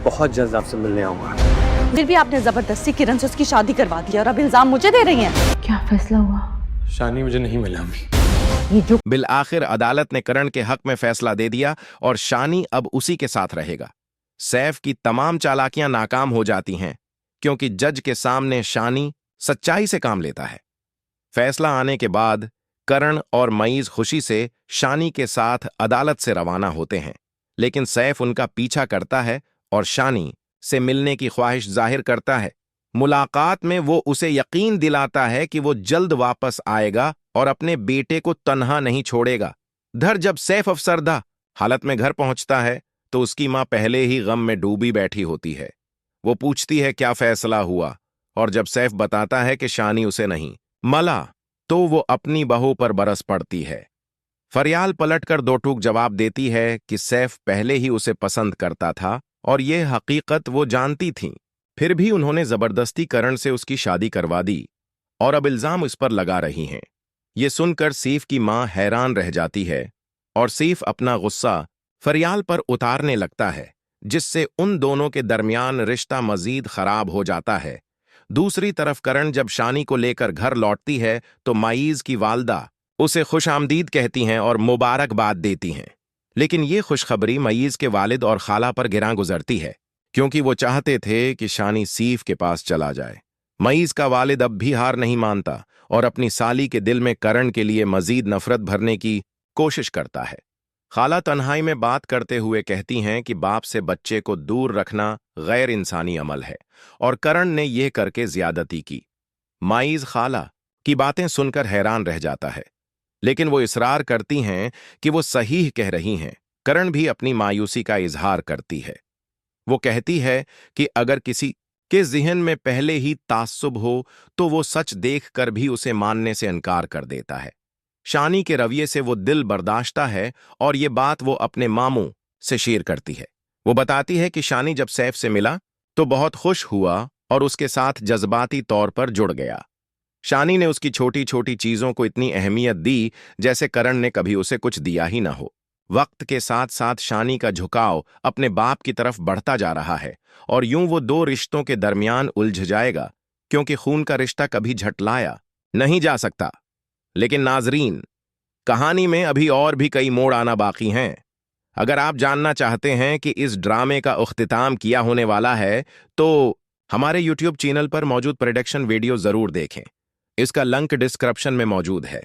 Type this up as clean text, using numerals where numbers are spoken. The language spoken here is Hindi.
बहुत जल्द आपसे मिलने आऊंगा। फिर भी आपने जबरदस्ती किरण से उसकी शादी करवा दी और अब इल्जाम मुझे दे रही हैं। क्या फैसला हुआ? शानी मुझे नहीं मिला अम्मी। ये जो बिल आखिर अदालत ने करण के हक में फैसला दे दिया और शानी अब उसी के साथ रहेगा। सैफ की तमाम चालाकियां नाकाम हो जाती हैं क्योंकि जज के सामने शानी सच्चाई से काम लेता है। फैसला आने के बाद करण और मईज खुशी से शानी के साथ अदालत से रवाना होते हैं, लेकिन सैफ उनका पीछा करता है और शानी से मिलने की ख्वाहिश जाहिर करता है। मुलाकात में वो उसे यकीन दिलाता है कि वो जल्द वापस आएगा और अपने बेटे को तन्हा नहीं छोड़ेगा। जब सैफ अफसरदा हालत में घर पहुंचता है तो उसकी मां पहले ही गम में डूबी बैठी होती है। वो पूछती है क्या फैसला हुआ, और जब सैफ बताता है कि शानी उसे नहीं मला तो वो अपनी बहू पर बरस पड़ती है। फरियाल पलटकर दो टूक जवाब देती है कि सैफ पहले ही उसे पसंद करता था और ये हकीकत वो जानती थी, फिर भी उन्होंने जबरदस्ती करण से उसकी शादी करवा दी और अब इल्जाम इस पर लगा रही हैं। ये सुनकर सैफ की मां हैरान रह जाती है और सैफ अपना गुस्सा फरियाल पर उतारने लगता है, जिससे उन दोनों के दरमियान रिश्ता मजीद खराब हो जाता है। दूसरी तरफ करण जब शानी को लेकर घर लौटती है तो माईज की वालदा उसे खुशामदीद कहती हैं और मुबारकबाद देती हैं, लेकिन ये खुशखबरी मईज के वालिद और खाला पर गिरां गुजरती है क्योंकि वो चाहते थे कि शानी सैफ के पास चला जाए। मईज का वालिद अब भी हार नहीं मानता और अपनी साली के दिल में करण के लिए मजीद नफरत भरने की कोशिश करता है। खाला तन्हाई में बात करते हुए कहती हैं कि बाप से बच्चे को दूर रखना गैर इंसानी अमल है और करण ने यह करके ज्यादती की। माईज खाला की बातें सुनकर हैरान रह जाता है, लेकिन वो इसरार करती हैं कि वो सही कह रही हैं। करण भी अपनी मायूसी का इजहार करती है। वो कहती है कि अगर किसी के ज़हन में पहले ही तास्सुब हो तो वो सच देखकर भी उसे मानने से इनकार कर देता है। शानी के रवैये से वो दिल बर्दाश्ता है और ये बात वो अपने मामू से शेयर करती है। वो बताती है कि शानी जब सैफ से मिला तो बहुत खुश हुआ और उसके साथ जज्बाती तौर पर जुड़ गया। शानी ने उसकी छोटी छोटी चीजों को इतनी अहमियत दी जैसे करण ने कभी उसे कुछ दिया ही ना हो। वक्त के साथ साथ शानी का झुकाव अपने बाप की तरफ बढ़ता जा रहा है और यूं वो दो रिश्तों के दरमियान उलझ जाएगा, क्योंकि खून का रिश्ता कभी झटलाया नहीं जा सकता। लेकिन नाजरीन, कहानी में अभी और भी कई मोड़ आना बाकी हैं। अगर आप जानना चाहते हैं कि इस ड्रामे का इख्तिताम किया होने वाला है तो हमारे YouTube चैनल पर मौजूद प्रोडक्शन वीडियो जरूर देखें। इसका लिंक डिस्क्रिप्शन में मौजूद है।